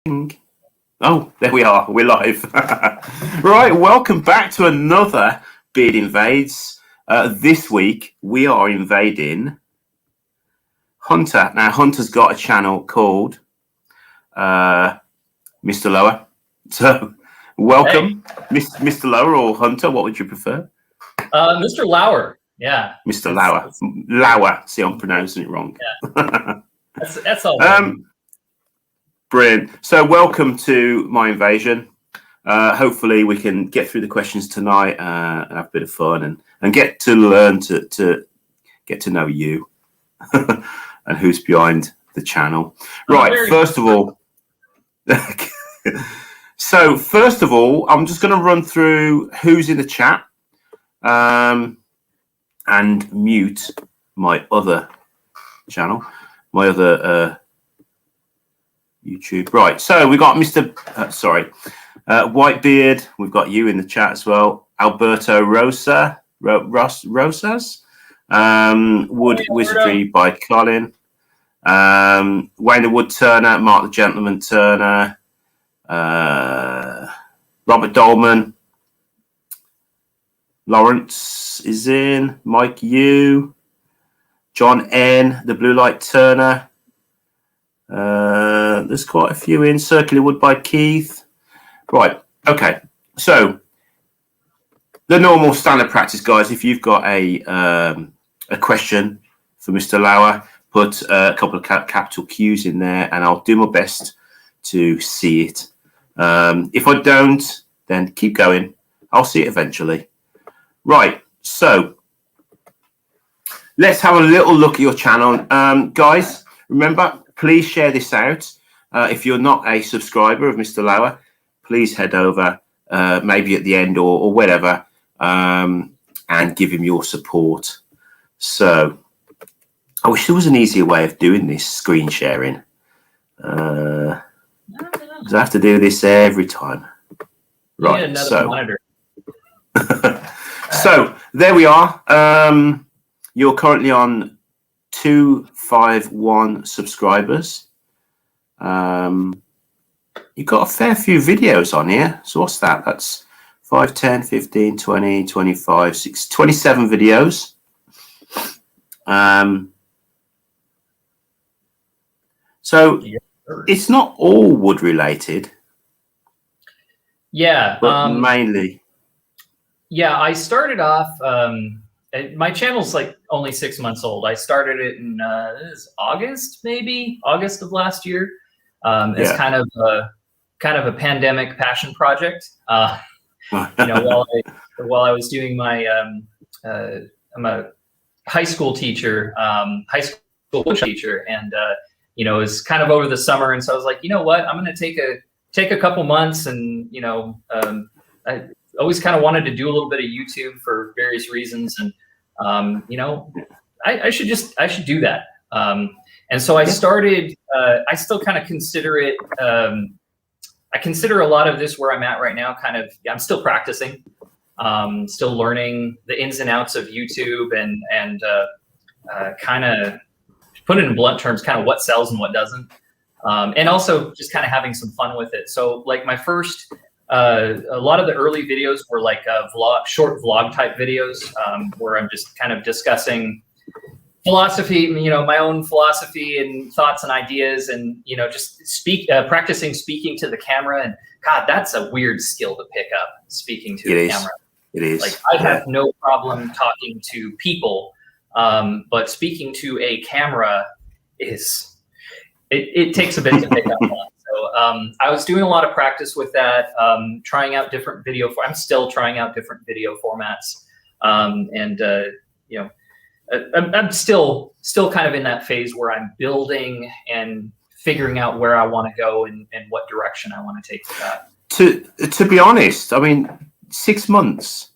Oh, there we are. We're live. Right, welcome back to another Beard Invades. This week, we are invading Hunter. Now, Hunter's got a channel called Mr. Lower. So, welcome, hey. Mr. Lower or Hunter. What would you prefer? Mr. Lauer. Yeah. Mr. Lauer. Lauer. See, I'm pronouncing it wrong. Yeah. That's all right. Brilliant. So welcome to my invasion. Hopefully we can get through the questions tonight and have a bit of fun and get to learn to get to know you and who's behind the channel. Right, first of all, I'm just going to run through who's in the chat and mute my other channel, my other YouTube. Right, so we got Mr. Whitebeard. We've got you in the chat as well. Alberto Rosas, Wood Wizardry by Colin, Wayne the Wood Turner, Mark the Gentleman Turner, Robert Dolman, Lawrence is in, Mike Yu, John N, the Blue Light Turner. There's quite a few in. Circular Wood by Keith. Right. Okay. So the normal standard practice, guys. If you've got a question for Mr. Lauer, put a couple of capital Q's in there, and I'll do my best to see it. If I don't, then keep going. I'll see it eventually. Right. So let's have a little look at your channel, guys. Remember, please share this out. If you're not a subscriber of Mr. Lauer, please head over, maybe at the end or whatever, and give him your support. So, I wish there was an easier way of doing this screen sharing. I have to do this every time. Right, so. So, there we are. You're currently on 251 subscribers. You've got a fair few videos on here. So what's that? That's 5, 10, 15, 20, 25, 6, 27 videos. So it's not all wood related. Yeah. But mainly. Yeah, I started off, my channel's like only 6 months old. I started it in August of last year. It's kind of a pandemic passion project. While I was doing my, I'm a high school teacher, and it was kind of over the summer, and so I was like, you know what, I'm going to take a couple months, and I always kind of wanted to do a little bit of YouTube for various reasons, and I should do that. And so I started, I still kind of consider it, I consider a lot of this where I'm at right now, I'm still practicing, still learning the ins and outs of YouTube and kind of put it in blunt terms, kind of what sells and what doesn't. And also just kind of having some fun with it. So like my first, a lot of the early videos were like short vlog type videos, where I'm just kind of discussing philosophy, my own philosophy and thoughts and ideas, and just practicing speaking to the camera. And God, that's a weird skill to pick up, speaking to the camera. It is. Like I have no problem talking to people, but speaking to a camera it takes a bit to pick up on. So I was doing a lot of practice with that, trying out different video. I'm still trying out different video formats, I'm still kind of in that phase where I'm building and figuring out where I want to go and what direction I want to take with that. To be honest, I mean, 6 months.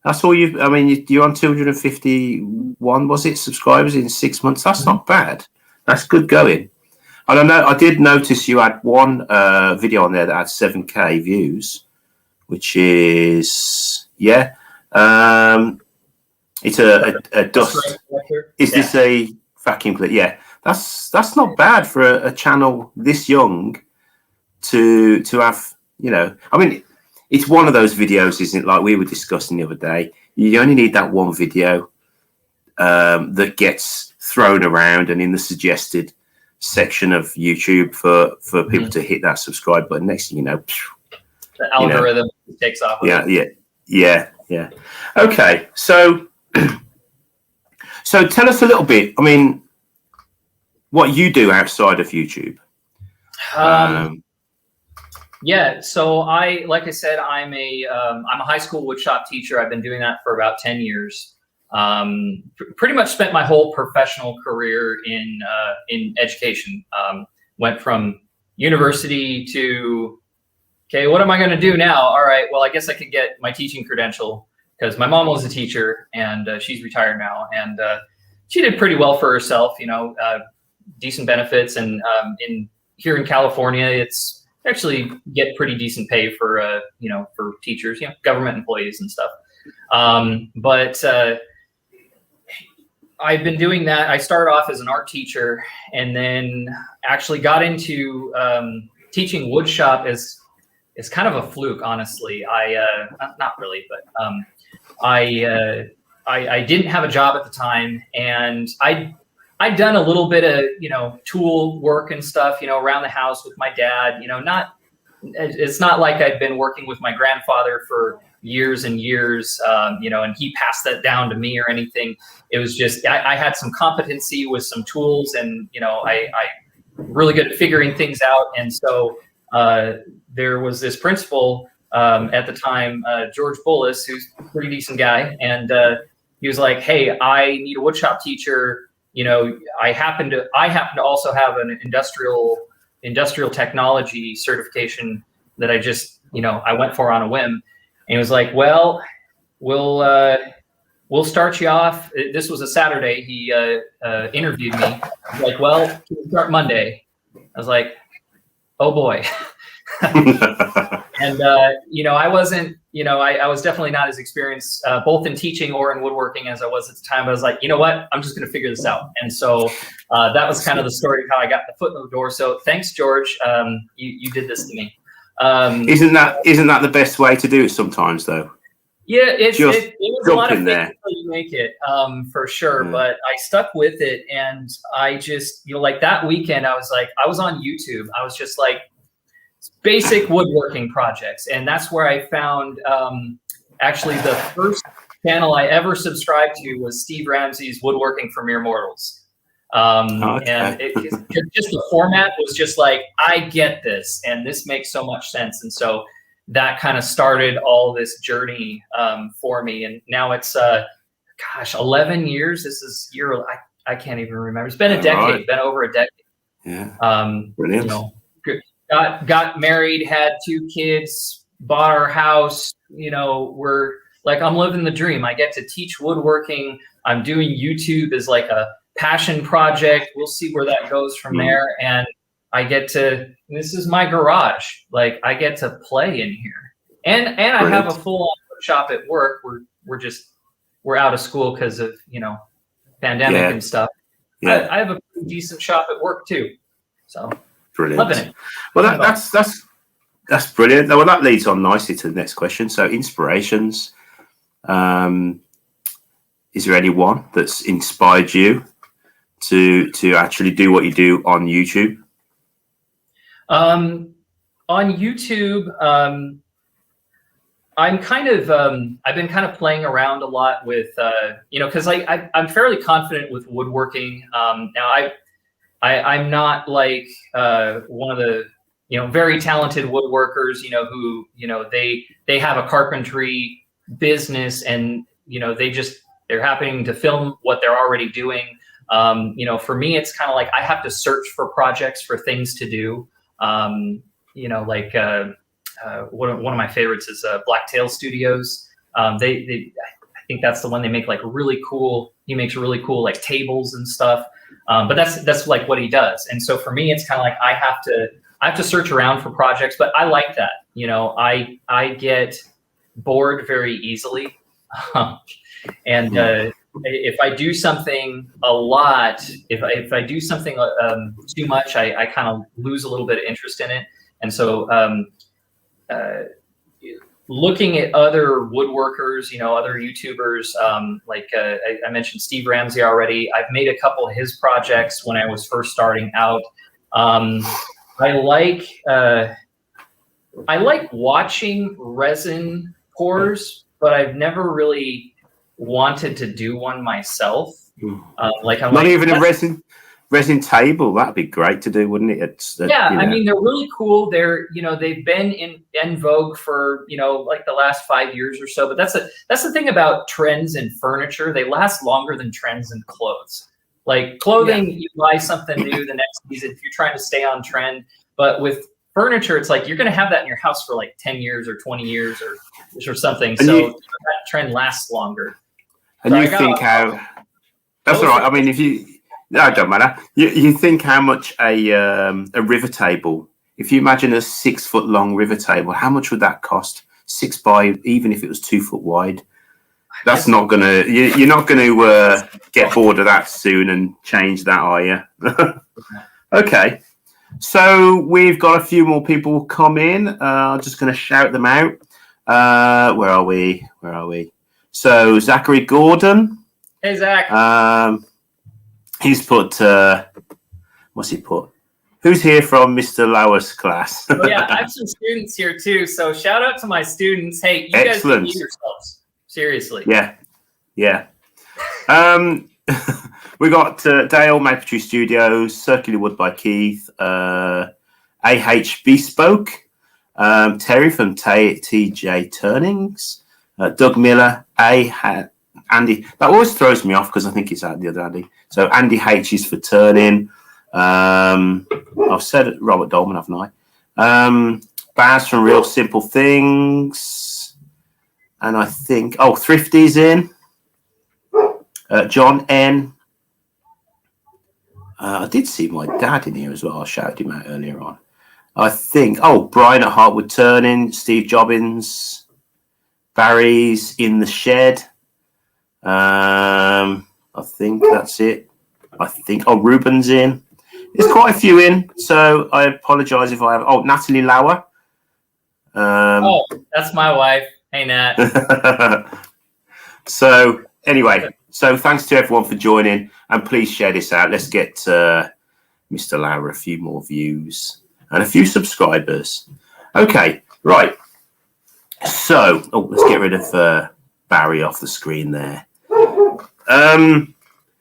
That's all you're on 251, was it, subscribers in 6 months? That's not bad. That's good going. I don't know. I did notice you had one video on there that had 7K views, which is, it's a dust. Is this a vacuum cleaner? Yeah, that's not bad for a channel this young to have, I mean, it's one of those videos, isn't it? Like we were discussing the other day, you only need that one video that gets thrown around and in the suggested section of YouTube for people to hit that subscribe button. Next thing you know, the algorithm takes off. Yeah. Okay, so tell us a little bit. I mean, what you do outside of YouTube. Yeah, so like I said, I'm a high school woodshop teacher. I've been doing that for about 10 years. Pretty much spent my whole professional career in education. Went from university to, okay, what am I going to do now? All right, well, I guess I could get my teaching credential because my mom was a teacher and she's retired now, and she did pretty well for herself. Decent benefits, and here in California, it's actually get pretty decent pay for for teachers, government employees and stuff. But I've been doing that. I started off as an art teacher and then actually got into teaching woodshop as kind of a fluke, honestly. Not really, but I didn't have a job at the time, and I'd done a little bit of, tool work and stuff, around the house with my dad, it's not like I'd been working with my grandfather for years and years, and he passed that down to me or anything. It was just, I had some competency with some tools, and, I really good at figuring things out. And so there was this principal at the time, George Bullis, who's a pretty decent guy. And he was like, hey, I need a woodshop teacher. I happen to also have an industrial technology certification that I just, I went for on a whim. And he was like, well, we'll start you off. This was a Saturday. He interviewed me. He's like, well, can you start Monday? I was like, oh boy. And, I wasn't, I was definitely not as experienced both in teaching or in woodworking as I was at the time. I was like, you know what, I'm just going to figure this out. And so that was kind of the story of how I got the foot in the door. So thanks, George. You did this to me. Isn't that the best way to do it sometimes, though? Yeah, it was a lot of things there until you make it, for sure. But I stuck with it, and I just, like that weekend, I was on YouTube. I was just like, basic woodworking projects, and that's where I found actually the first channel I ever subscribed to was Steve Ramsey's Woodworking for Mere Mortals. And just the format was just like, I get this, and this makes so much sense. And so that kind of started all this journey for me. And now it's 11 years. This is I can't even remember. It's been a decade. Right. It's been over a decade. Yeah. Brilliant. Got married, had 2 kids, bought our house. We're like, I'm living the dream. I get to teach woodworking. I'm doing YouTube as like a passion project. We'll see where that goes from there. And I get to, this is my garage. Like, I get to play in here. And I have a full-on shop at work. We're out of school because of, pandemic and stuff. Yeah. I have a pretty decent shop at work too. So brilliant. Loving it. Well, that's brilliant. Well, that leads on nicely to the next question. So inspirations. Is there anyone that's inspired you to actually do what you do on YouTube? On YouTube, I'm kind of I've been kind of playing around a lot with because I'm fairly confident with woodworking. Now I'm not like one of the very talented woodworkers who they have a carpentry business, and they're happening to film what they're already doing. For me, it's kind of like I have to search for projects, for things to do. One of my favorites is Blacktail Studios. I think that's the one. They make like really cool. He makes really cool like tables and stuff. But that's like what he does. And so for me, it's kind of like I have to search around for projects. But I like that. I get bored very easily, and if I do something a lot, if I do something too much, I kind of lose a little bit of interest in it. And so looking at other woodworkers, you know, other YouTubers, like I mentioned Steve Ramsey already. I've made a couple of his projects when I was first starting out. I like watching resin pours, but I've never really wanted to do one myself. Not even a resin table. That'd be great to do, wouldn't it? Yeah, you know. I mean, they're really cool. They're, you know, they've been in vogue for, you know, like the last 5 years or so. But that's the thing about trends in furniture. They last longer than trends in clothes. Like clothing, you buy something new the next season if you're trying to stay on trend. But with furniture, it's like you're going to have that in your house for like 10 years or 20 years or something. And so that trend lasts longer. And so you think how... That's all right. I mean, if you... No, it don't matter. You think how much a river table, if you imagine a 6 foot long river table, how much would that cost? 6 by, even if it was 2 foot wide. That's not going to... You're not going to get bored of that soon and change that, are you? Okay. So we've got a few more people come in. I'm just going to shout them out. Where are we? So Zachary Gordon. Hey, Zach. He's put, what's he put? Who's here from Mr. Lauer's class? Oh, yeah, I have some students here too. So shout out to my students. Hey, you guys can use yourselves. Seriously. Yeah. We got Dale, Maple Tree Studios, Circular Wood by Keith, AH Bespoke, Terry from TJ Turnings, Doug Miller, Andy. That always throws me off because I think it's the other Andy. So Andy H is for Turning. I've said Robert Dolman, haven't I? Baz from Real Simple Things. And I think, Thrifty's in. John N. I did see my dad in here as well. I shouted him out earlier on. I think, Brian at Heartwood Turning, Steve Jobbins, Barry's in the shed. I think that's it. Ruben's in. There's quite a few in, so I apologise if I have. Natalie Lauer. That's my wife. Hey, Nat. So anyway, thanks to everyone for joining, and please share this out. Let's get Mr. Lauer a few more views and a few subscribers. Okay, right. So let's get rid of Barry off the screen there.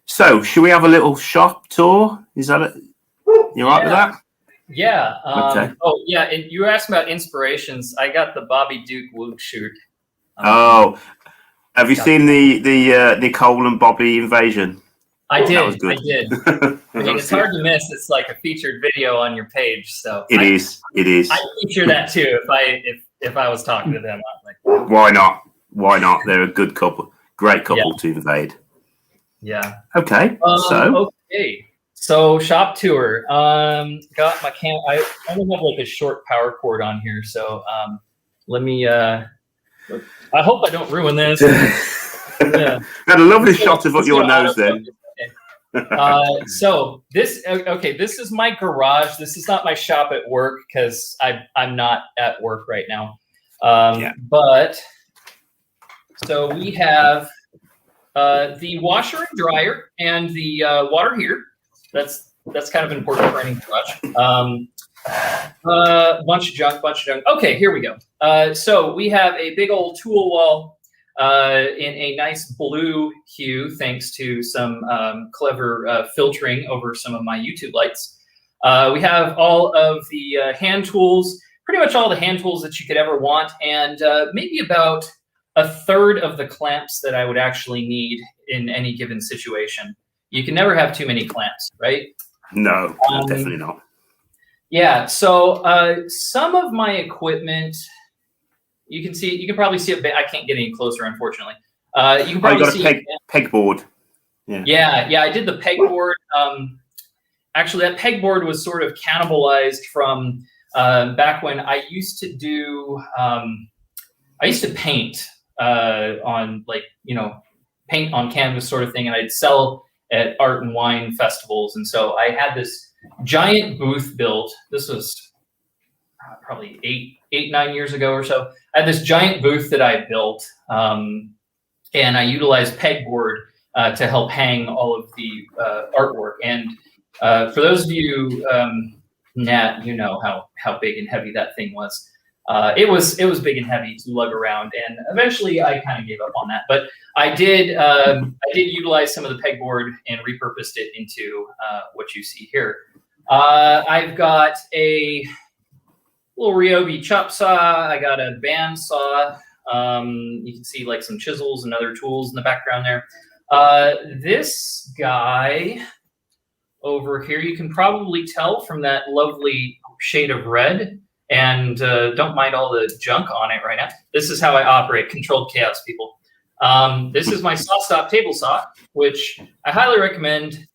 So should we have a little shop tour? Is that it? You all right with that? Yeah. Okay. Oh, yeah. And you asked about inspirations. I got the Bobby Duke Woog shirt. Have you seen the Nicole and Bobby invasion? I did. That was good. I did. I mean, it's hard to miss. It's like a featured video on your page. So it is. I feature that too if I was talking to them. Like, why not? They're a good couple. Great couple to invade. Yeah. Okay. So shop tour. Got my I only have like a short power cord on here, so let me. I hope I don't ruin this. Yeah. Got a lovely shot of your nose then. So this is my garage. This is not my shop at work because I'm not at work right now. But so we have the washer and dryer and the water heater. That's kind of important for any garage. Bunch of junk. Okay, here we go. So we have a big old tool wall in a nice blue hue, thanks to some clever filtering over some of my YouTube lights. We have all of the hand tools, pretty much all the hand tools that you could ever want, and maybe about a third of the clamps that I would actually need in any given situation. You can never have too many clamps, right? No, definitely not. Yeah, so some of my equipment, you can probably see a bit. I can't get any closer, unfortunately. You can probably see a pegboard. Yeah, I did the pegboard. Actually, that pegboard was sort of cannibalized from back when I used to do. I used to paint on paint on canvas sort of thing, and I'd sell at art and wine festivals, and so I had this giant booth built. This was probably 9 years ago or so. I had this giant booth that I built, and I utilized pegboard to help hang all of the artwork. And for those of you, Nat, you know how big and heavy that thing was. It was big and heavy to lug around, and eventually I kind of gave up on that. But I did utilize some of the pegboard and repurposed it into what you see here. I've got a little Ryobi chop saw. I got a band saw. You can see like some chisels and other tools in the background there. This guy over here, you can probably tell from that lovely shade of red. And don't mind all the junk on it right now. This is how I operate, controlled chaos, people. This is my SawStop table saw, which I highly recommend.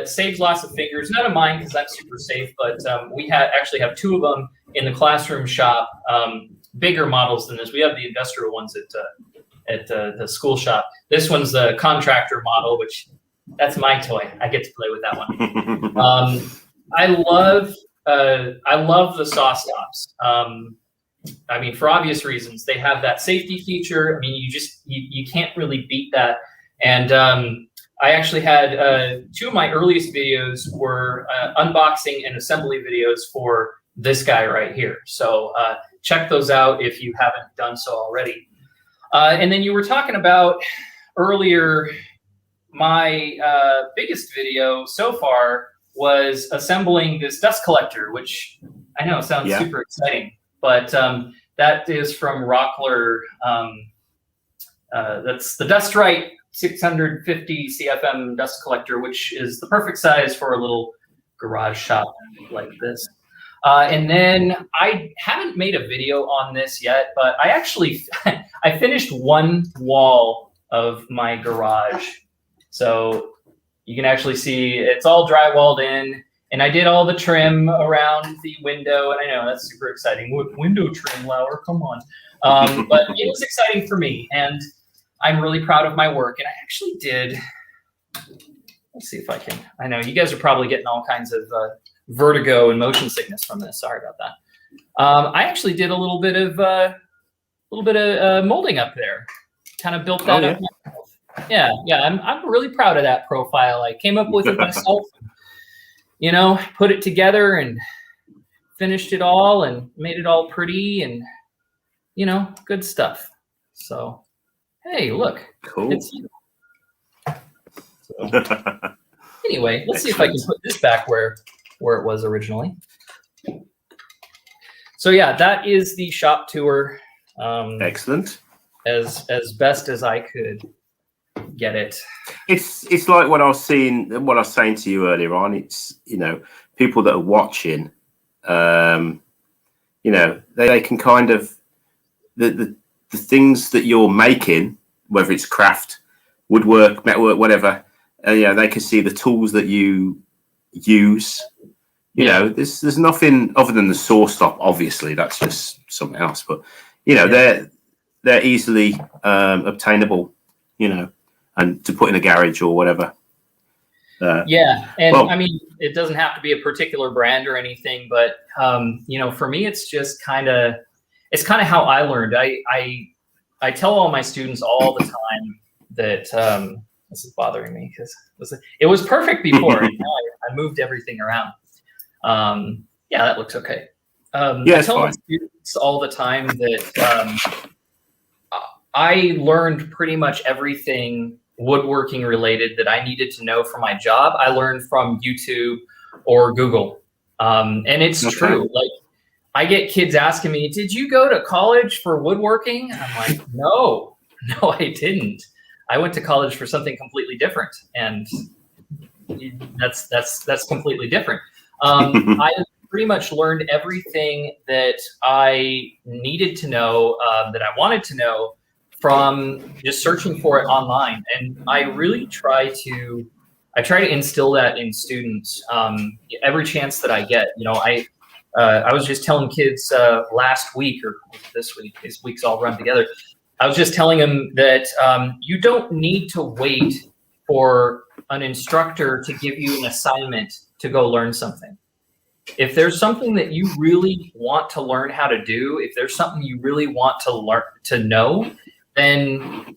Saves lots of fingers. None of mine because I'm super safe, but we actually have 2 of them in the classroom shop, bigger models than this. We have the industrial ones at the school shop. This one's the contractor model, which that's my toy. I get to play with that one. I love the SawStops. I mean, for obvious reasons, they have that safety feature. I mean, you can't really beat that. And I actually had 2 of my earliest videos were unboxing and assembly videos for this guy right here. So check those out if you haven't done so already. And then you were talking about earlier, my biggest video so far was assembling this dust collector, which I know sounds super exciting, but that is from Rockler. That's the Dust Right 650 CFM dust collector, which is the perfect size for a little garage shop like this. And then I haven't made a video on this yet, but I actually I finished one wall of my garage. So you can actually see it's all drywalled in, and I did all the trim around the window. And I know that's super exciting. Window trim, Lauer, come on. But it was exciting for me, and I'm really proud of my work. And I actually did, let's see if I can, I know you guys are probably getting all kinds of vertigo and motion sickness from this. Sorry about that. I actually did a little bit of molding up there. Kind of built that up myself. Yeah, I'm really proud of that profile. I came up with it myself, you know, put it together and finished it all and made it all pretty and, you know, good stuff. So, hey, look. Cool. It's you. So, anyway, let's see if I can put this back where it was originally. So yeah, that is the shop tour. Excellent. As best as I could get it. It's like what I was saying to you earlier on. It's, you know, people that are watching, you know, they can kind of the things that you're making, whether it's craft, woodwork, metalwork, whatever, you know, they can see the tools that you use. You know, there's nothing other than the saw stop. Obviously, that's just something else. But you know, they're easily obtainable. You know, and to put in a garage or whatever. And I mean, it doesn't have to be a particular brand or anything, but you know, for me, it's just kind of how I learned. I tell all my students all the time that this is bothering me because it was perfect before, and now I moved everything around. Yeah, that looks okay. I tell my students all the time that I learned pretty much everything woodworking related that I needed to know for my job. I learned from YouTube or Google. And it's true. Like, I get kids asking me, did you go to college for woodworking? I'm like, no, I didn't. I went to college for something completely different. And that's completely different. I pretty much learned everything that I needed to know, that I wanted to know, from just searching for it online. And I really try to instill that in students every chance that I get. You know, I was just telling kids last week, or this week, these weeks all run together. I was just telling them that you don't need to wait for an instructor to give you an assignment to go learn something. If there's something that you really want to learn how to do, if there's something you really want to learn to know, then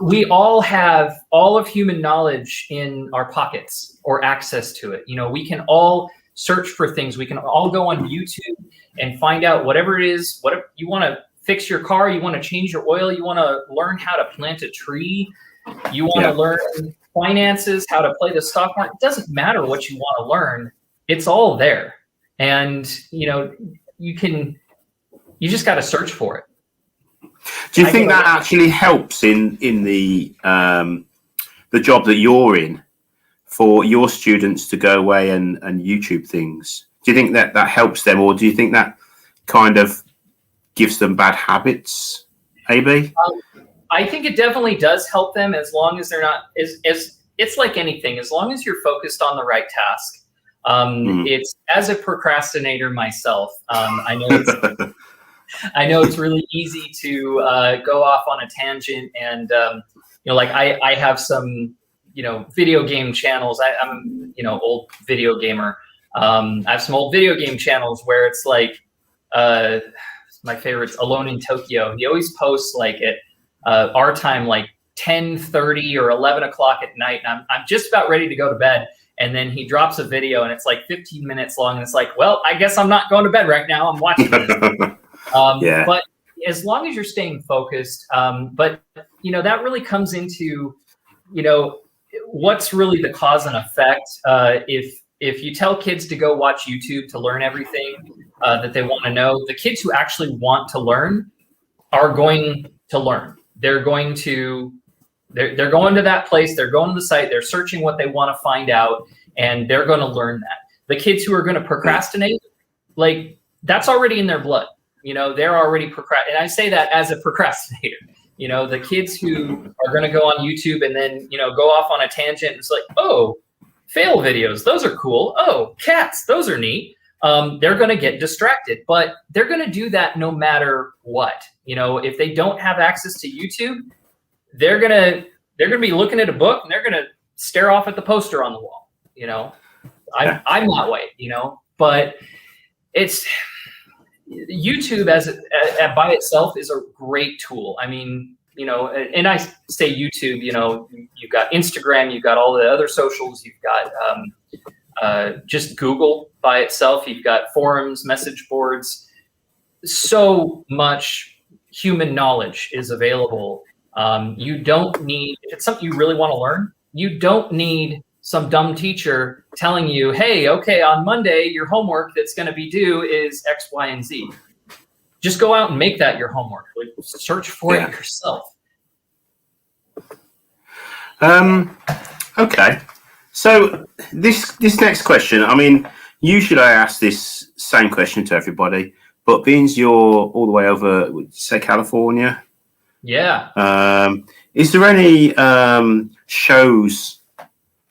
we all have all of human knowledge in our pockets or access to it. We can all search for things. We can all go on YouTube and find out whatever it is, whatever you want to fix your car, you want to change your oil, you want to learn how to plant a tree, you want to learn finances, how to play the stock market. It doesn't matter what you want to learn. It's all there. And, you just got to search for it. Do you think that actually helps in the job that you're in for your students to go away and YouTube things? Do you think that helps them, or do you think that kind of gives them bad habits, AB? I think it definitely does help them, as long as they're not it's like anything, as long as you're focused on the right task. It's, as a procrastinator myself, I know it's really easy to go off on a tangent, and I have some video game channels. I'm old video gamer. I have some old video game channels where it's like my favorite's Alone in Tokyo. He always posts like at our time, like 10:30 or 11 o'clock at night, and I'm just about ready to go to bed. And then he drops a video, and it's like 15 minutes long. And it's like, well, I guess I'm not going to bed right now. I'm watching this. But as long as you're staying focused, but that really comes into, what's really the cause and effect. If you tell kids to go watch YouTube to learn everything that they want to know, the kids who actually want to learn are going to learn. They're going to that place, they're going to the site, they're searching what they want to find out, and they're going to learn that. The kids who are going to procrastinate, like, that's already in their blood. They're already and I say that as a procrastinator. The kids who are going to go on YouTube and then, go off on a tangent, it's like, oh, fail videos, those are cool. Oh, cats, those are neat. They're going to get distracted, but they're going to do that no matter what. If they don't have access to YouTube, they're gonna be looking at a book, and they're gonna stare off at the poster on the wall. I'm that way. But it's YouTube by itself is a great tool. I mean, and I say YouTube. You've got Instagram, you've got all the other socials, you've got just Google by itself. You've got forums, message boards. So much human knowledge is available. You don't need, if it's something you really want to learn, you don't need some dumb teacher telling you, hey, okay, on Monday, your homework that's going to be due is X, Y, and Z. Just go out and make that your homework. Like, search for it yourself. Okay. So this next question, I mean, usually I ask this same question to everybody, but being you're all the way over, say, California. Yeah. Is there any shows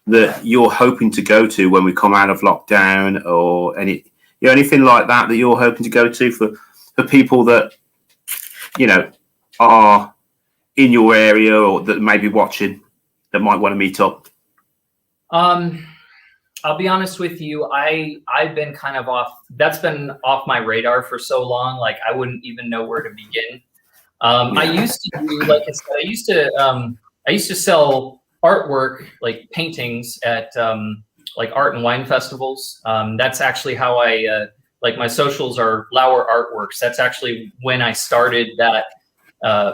that you're hoping to go to when we come out of lockdown, or anything like that you're hoping to go to for people that are in your area or that may be watching that might want to meet up? I'll be honest with you. I've been kind of off. That's been off my radar for so long. Like, I wouldn't even know where to begin. I used to do, like I said, I used to sell artwork, like paintings, at like art and wine festivals. That's actually how I like, my socials are Lauer Artworks. That's actually when I started that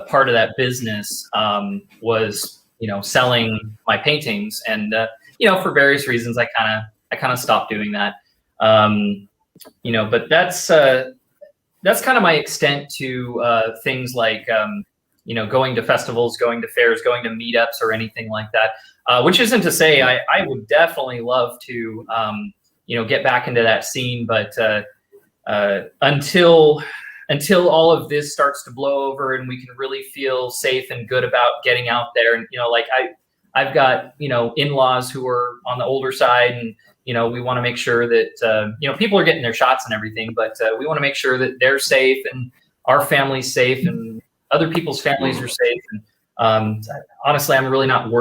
part of that business, was selling my paintings, and for various reasons I kind of stopped doing that. But that's kind of my extent to things like going to festivals, going to fairs, going to meetups, or anything like that. Which isn't to say I would definitely love to get back into that scene, but until all of this starts to blow over and we can really feel safe and good about getting out there, and like I've got in-laws who are on the older side, and we want to make sure that people are getting their shots and everything, but we want to make sure that they're safe and our family's safe and other people's families are safe. And honestly, I'm really not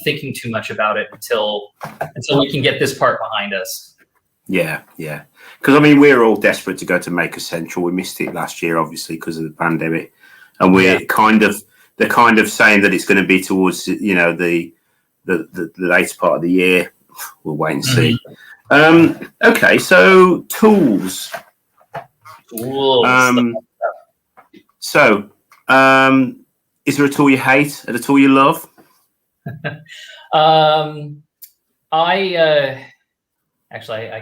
thinking too much about it until we can get this part behind us. Yeah, yeah. Because I mean, we're all desperate to go to Maker Central. We missed it last year, obviously, because of the pandemic, and we're they're kind of saying that it's going to be towards the later part of the year. We'll wait and see. Okay, so tools. So, is there a tool you hate and a tool you love? I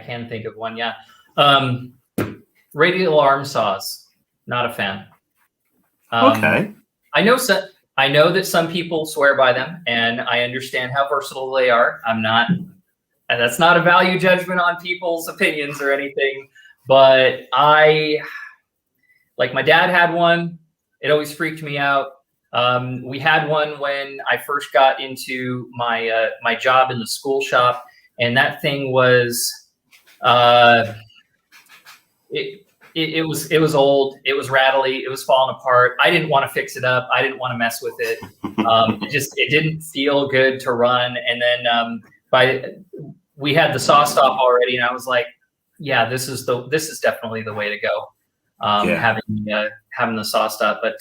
can think of one. Yeah. Radial arm saws. Not a fan. Okay. I know that some people swear by them, and I understand how versatile they are. And that's not a value judgment on people's opinions or anything, but like my dad had one. It always freaked me out. We had one when I first got into my job in the school shop, and that thing was it was old. It was rattly. It was falling apart. I didn't want to fix it up. I didn't want to mess with it. It didn't feel good to run. And then we had the saw stop already, and I was like, yeah, this is definitely the way to go. Having the saw stop, but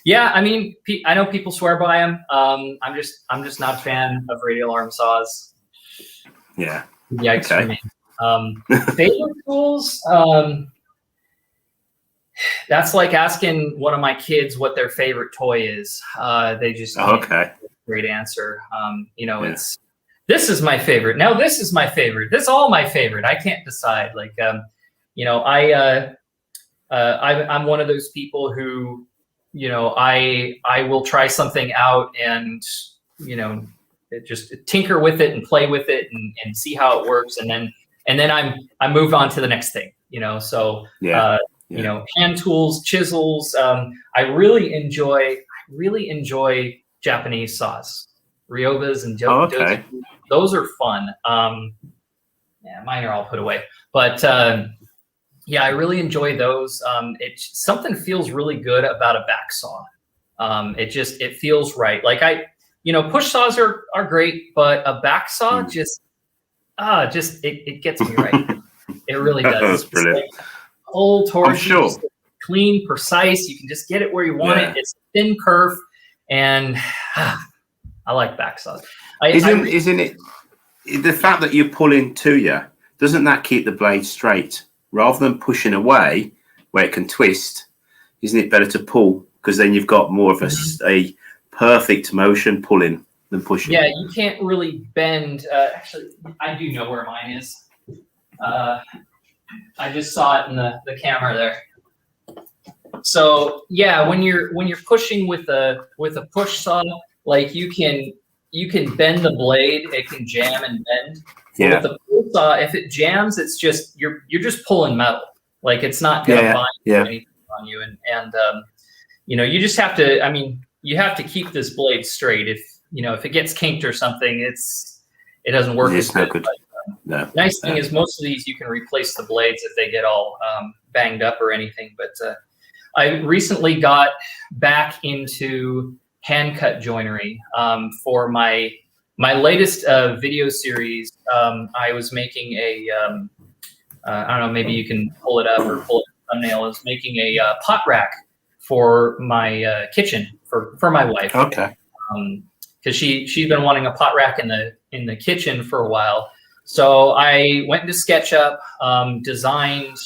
yeah, I mean, I know people swear by them. I'm just not a fan of radial arm saws. Yeah. Yikes for me. Favorite tools. That's like asking one of my kids what their favorite toy is. They just great answer. It's this is my favorite. No, this is my favorite. This is all my favorite. I can't decide. Like I'm one of those people who, I will try something out and, just tinker with it and play with it and see how it works. And then I move on to the next thing, hand tools, chisels. I really enjoy Japanese saws, Ryobas and Joe. Those are fun. Mine are all put away, but, yeah, I really enjoy those. Something feels really good about a back saw. It feels right. Like push saws are great, but a back saw it gets me right. It really does. It's brilliant. Like whole torsion, clean, precise. You can just get it where you want it. It's a thin curve, and I like back saws. Isn't it the fact that you're pulling to you? Doesn't that keep the blade straight? Rather than pushing away where it can twist, isn't it better to pull? Because then you've got more of a perfect motion pulling than pushing. Yeah, you can't really bend. Actually, I do know where mine is. I just saw it in the camera there. So yeah, when you're pushing with a push saw, like you can bend the blade. It can jam and bend. Yeah. With the pull saw, if it jams, it's just you're just pulling metal. Like it's not gonna bind anything on you, and you just have to. I mean, you have to keep this blade straight. If it gets kinked or something, it doesn't work as good. But, nice thing is most of these you can replace the blades if they get all banged up or anything. But I recently got back into hand cut joinery for my latest video series. I was making a, I don't know, maybe you can pull it up or pull it thumbnail. I was making a pot rack for my kitchen for my wife. Okay. Because she's been wanting a pot rack in the kitchen for a while. So I went into SketchUp, designed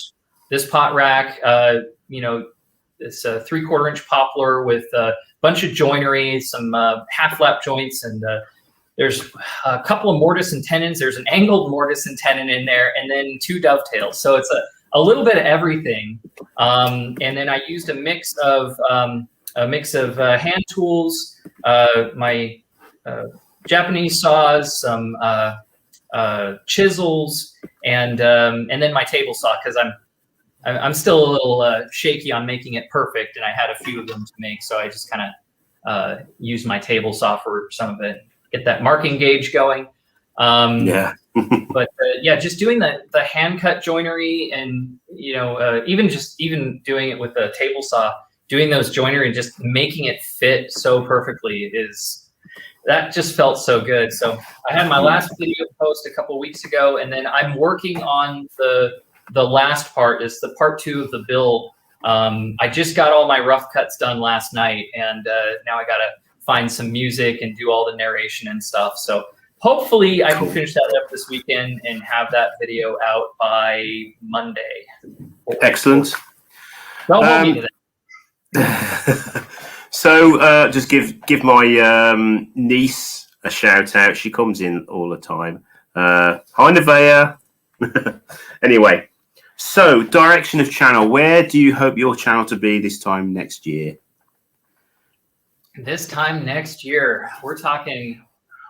this pot rack. It's a 3/4 inch poplar with a bunch of joinery, some half lap joints, and there's a couple of mortise and tenons. There's an angled mortise and tenon in there, and then 2 dovetails. So it's a little bit of everything. And then I used a mix of hand tools, my Japanese saws, some chisels, and then my table saw, because I'm still a little shaky on making it perfect, and I had a few of them to make, so I just kind of used my table saw for some of it. Get that marking gauge going. But just doing the hand cut joinery, and even doing it with the table saw, doing those joinery and just making it fit so perfectly that just felt so good. So I had my last video post a couple weeks ago, and then I'm working on the last part. It's the part 2 of the build. I just got all my rough cuts done last night, and now I gotta find some music and do all the narration and stuff. So hopefully I can finish that up this weekend and have that video out by Monday. Excellent. Don't hold me to that. So just give my niece a shout out. She comes in all the time. Hi, Nevaeh. Anyway, so direction of channel. Where do you hope your channel to be this time next year? This time next year, we're talking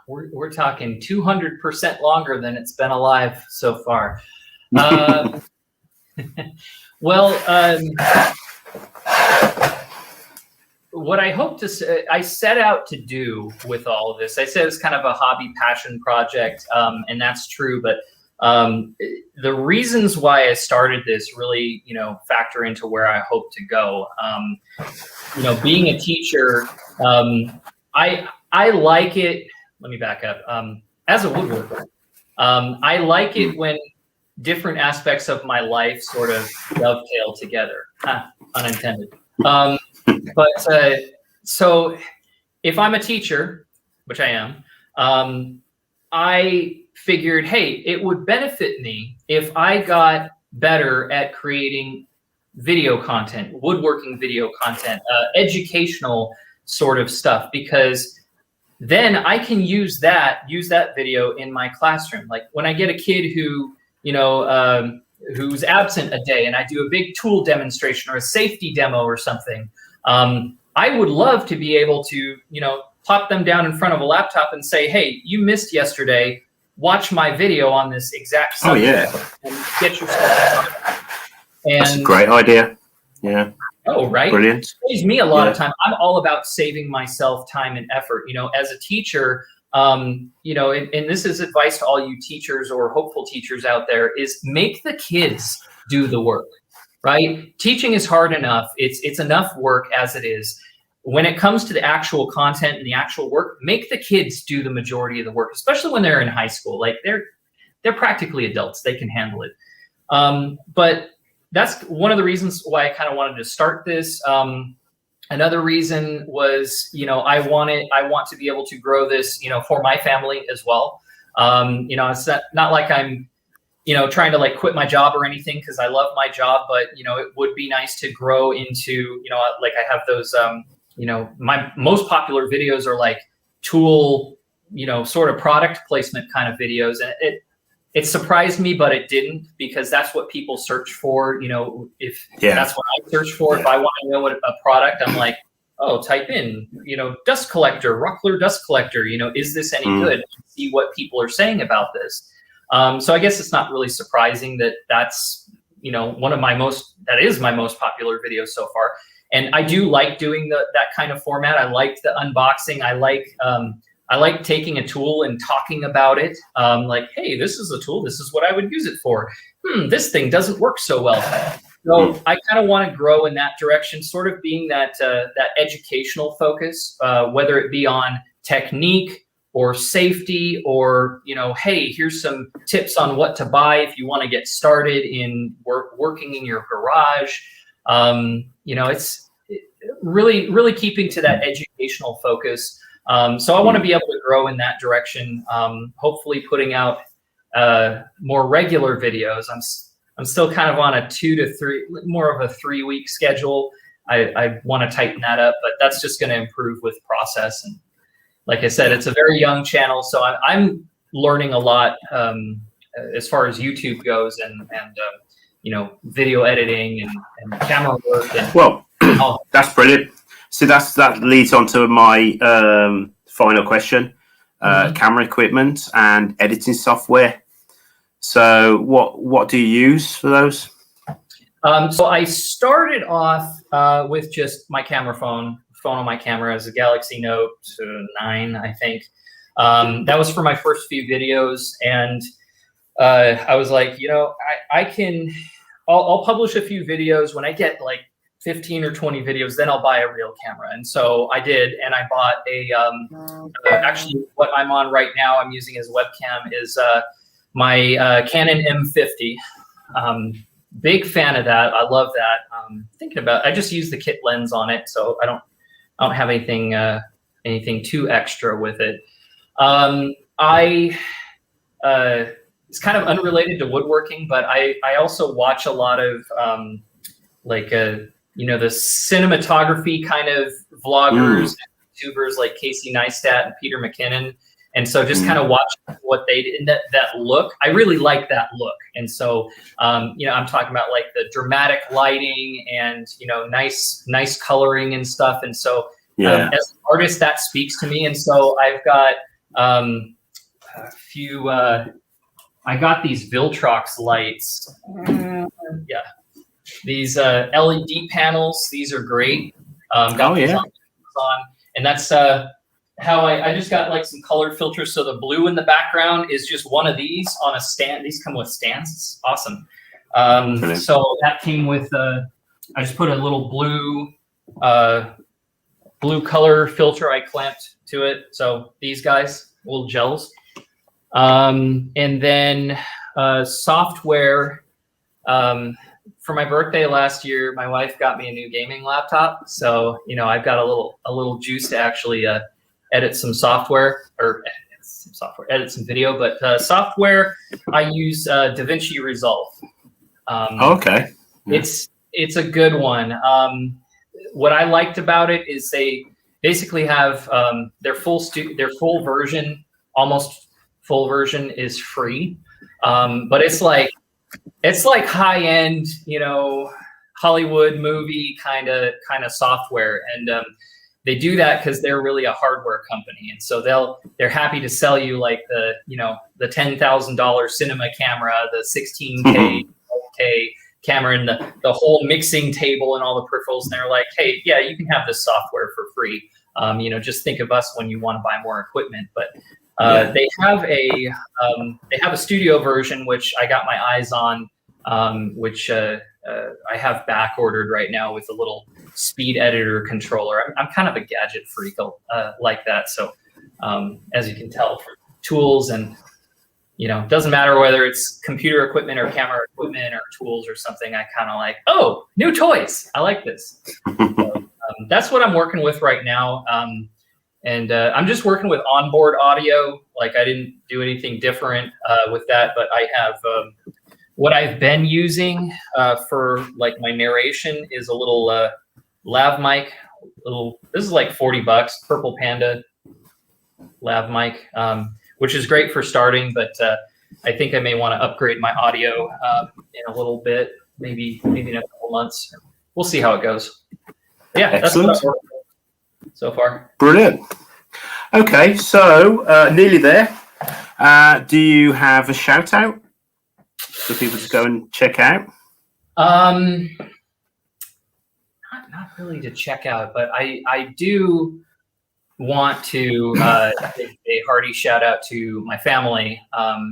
200% longer than it's been alive so far. Well, what I hope to say, I set out to do with all of this, I said it's kind of a hobby passion project, and that's true, but the reasons why I started this really, factor into where I hope to go. Being a teacher, I like it. Let me back up. As a woodworker, I like it when different aspects of my life sort of dovetail together. Unintended. So if I'm a teacher, which I am, I figured, hey, it would benefit me if I got better at creating video content, woodworking video content, educational sort of stuff, because then I can use that video in my classroom. Like when I get a kid who, who's absent a day and I do a big tool demonstration or a safety demo or something, I would love to be able to, plop them down in front of a laptop and say, hey, you missed yesterday. Watch my video on this exact subject and get yourself started. And that's a great idea. Yeah. Oh, right. Brilliant. It saves me a lot of time. I'm all about saving myself time and effort. As a teacher, and this is advice to all you teachers or hopeful teachers out there, is make the kids do the work, right? Teaching is hard enough. It's enough work as it is. When it comes to the actual content and the actual work, make the kids do the majority of the work, especially when they're in high school. Like they're practically adults. They can handle it. But that's one of the reasons why I kind of wanted to start this. Another reason was, I want to be able to grow this, for my family as well. It's not like I'm, trying to like quit my job or anything, because I love my job, but, it would be nice to grow into, like I have those, my most popular videos are like tool, sort of product placement kind of videos. And it surprised me, but it didn't, because that's what people search for. That's what I search for. If I want to know what a product, I'm like, oh, type in, dust collector, Ruckler dust collector. Is this any good? See what people are saying about this. So I guess it's not really surprising that that's, that is my most popular video so far. And I do like doing that kind of format. I like the unboxing. I like taking a tool and talking about it. Like, hey, this is a tool. This is what I would use it for. This thing doesn't work so well. So I kind of want to grow in that direction, sort of being that educational focus, whether it be on technique or safety, or, hey, here's some tips on what to buy if you want to get started in working in your garage. It's really, really keeping to that educational focus. So I want to be able to grow in that direction. Hopefully putting out more regular videos. I'm still kind of on a 2 to 3, more of a 3-week schedule. I want to tighten that up, but that's just going to improve with process. And like I said, it's a very young channel, so I'm learning a lot as far as YouTube goes, and video editing and camera work. And that's brilliant. So that leads on to my final question: camera equipment and editing software. So what do you use for those? So I started off with just my phone on my camera as a Galaxy Note 9, I think. That was for my first few videos, and I was like, I'll publish a few videos when I get like 15 or 20 videos, then I'll buy a real camera. And so I did, and I bought actually what I'm on right now, I'm using as webcam is my Canon M50. Big fan of that. I love that. I just use the kit lens on it, so I don't have anything too extra with it. It's kind of unrelated to woodworking, but I also watch a lot of the cinematography kind of vloggers, YouTubers like Casey Neistat and Peter McKinnon. And so just kind of watch what they did, that look. I really like that look. And so, I'm talking about like the dramatic lighting and, nice coloring and stuff. And so as an artist, that speaks to me. And so I've got a few, I got these Viltrox lights. These LED panels. These are great. Got these on Amazon. And that's how I just got like some color filters. So the blue in the background is just one of these on a stand. These come with stands. It's awesome. So that came with, I just put a little blue color filter I clamped to it. So these guys, little gels. And then software. For my birthday last year, my wife got me a new gaming laptop. So, I've got a little juice to actually edit some software edit some video. But software, I use Davinci Resolve. Okay. Yeah. It's a good one. What I liked about it is they basically have their full version, almost full version is free. But it's like high-end, Hollywood movie kind of software. And they do that because they're really a hardware company. And so they're happy to sell you like the $10,000 cinema camera, the 16K, 12K camera, and the whole mixing table and all the peripherals. And they're like, hey, yeah, you can have this software for free. Just think of us when you want to buy more equipment. But they have a studio version, which I got my eyes on, which I have back ordered right now with a little speed editor controller. I'm kind of a gadget freak like that. So as you can tell from tools and, doesn't matter whether it's computer equipment or camera equipment or tools or something, I kind of like, oh, new toys. I like this. So, that's what I'm working with right now. And I'm just working with onboard audio. Like I didn't do anything different with that, but I have what I've been using for like my narration is a little lav mic. This is like $40, Purple Panda lav mic, which is great for starting. But I think I may want to upgrade my audio in a little bit, maybe in a couple months. We'll see how it goes. Yeah, excellent. That's what I'm working with so far. Brilliant. Okay, so nearly there. Do you have a shout out for people to go and check out? Not really to check out, but I do want to give a hearty shout out to my family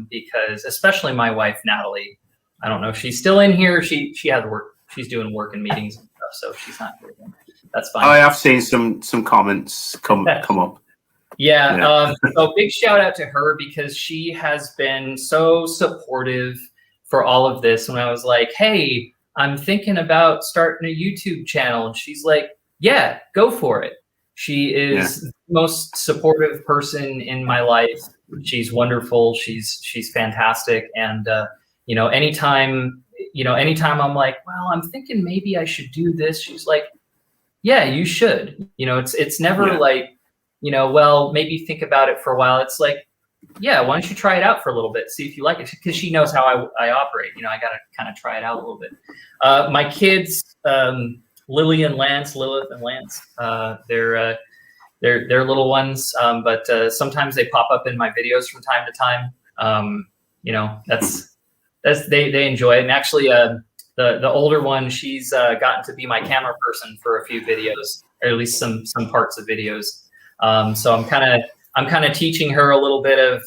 because especially my wife Natalie. I don't know if she's still in here. She has work. She's doing work and meetings and stuff, so she's not here. That's fine. I have seen some comments come up. Yeah. So big shout out to her because she has been so supportive for all of this. When I was like, hey, I'm thinking about starting a YouTube channel. And she's like, yeah, go for it. She is the most supportive person in my life. She's wonderful. She's fantastic. And, anytime I'm like, well, I'm thinking maybe I should do this. She's like, yeah, you should. It's never like, well, maybe think about it for a while. It's like, yeah, why don't you try it out for a little bit, see if you like it? Because she knows how I operate. I got to kind of try it out a little bit. My kids, Lilith and Lance, they're little ones, but sometimes they pop up in my videos from time to time. They enjoy it. And actually, the older one, she's gotten to be my camera person for a few videos, or at least some parts of videos. So I'm kind of teaching her a little bit of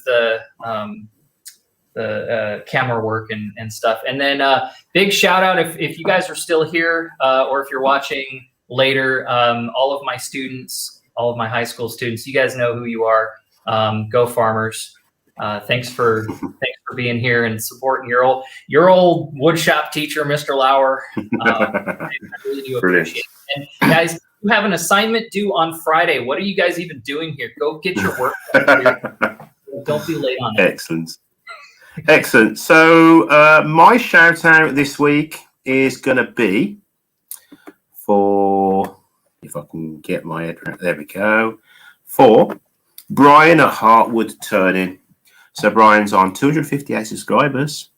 camera work and stuff. And then big shout out if you guys are still here or if you're watching later, all of my students, all of my high school students, you guys know who you are. Go Farmers. Thanks for being here and supporting your old woodshop teacher, Mr. Lauer. I really do appreciate it. And guys, you have an assignment due on Friday. What are you guys even doing here? Go get your work done. Don't be late on it. Excellent. So my shout out this week is going to be for, if I can get my head right, there we go, for Brian at Heartwood Turning. So Brian's on 258 subscribers.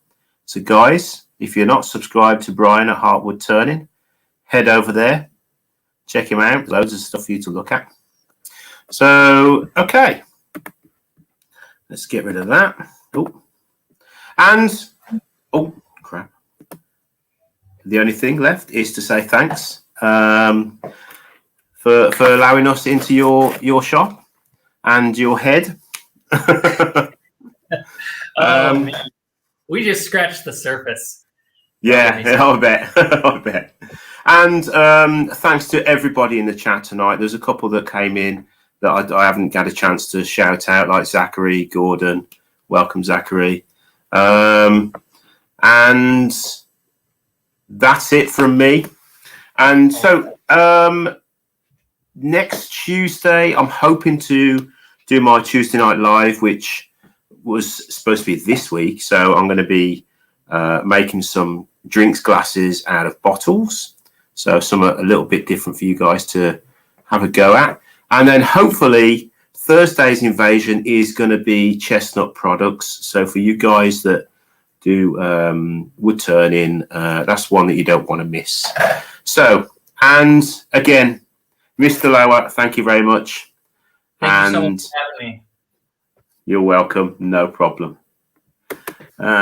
So guys, if you're not subscribed to Brian at Heartwood Turning, head over there, check him out. Loads of stuff for you to look at. So, okay. Let's get rid of that. Oh. And, oh, crap. The only thing left is to say thanks for allowing us into your shop and your head. Man. We just scratched the surface. Yeah, I bet. I bet. And thanks to everybody in the chat tonight. There's a couple that came in that I haven't had a chance to shout out, like Zachary, Gordon. Welcome, Zachary. And that's it from me. And so next Tuesday, I'm hoping to do my Tuesday night live, which was supposed to be this week. So I'm going to be making some drinks glasses out of bottles. So some are a little bit different for you guys to have a go at. And then hopefully Thursday's invasion is going to be chestnut products. So for you guys that do wood turning, that's one that you don't want to miss. So, and again, Mr. Lauer, thank you very much. Thank you so much for having me. You're welcome. No problem.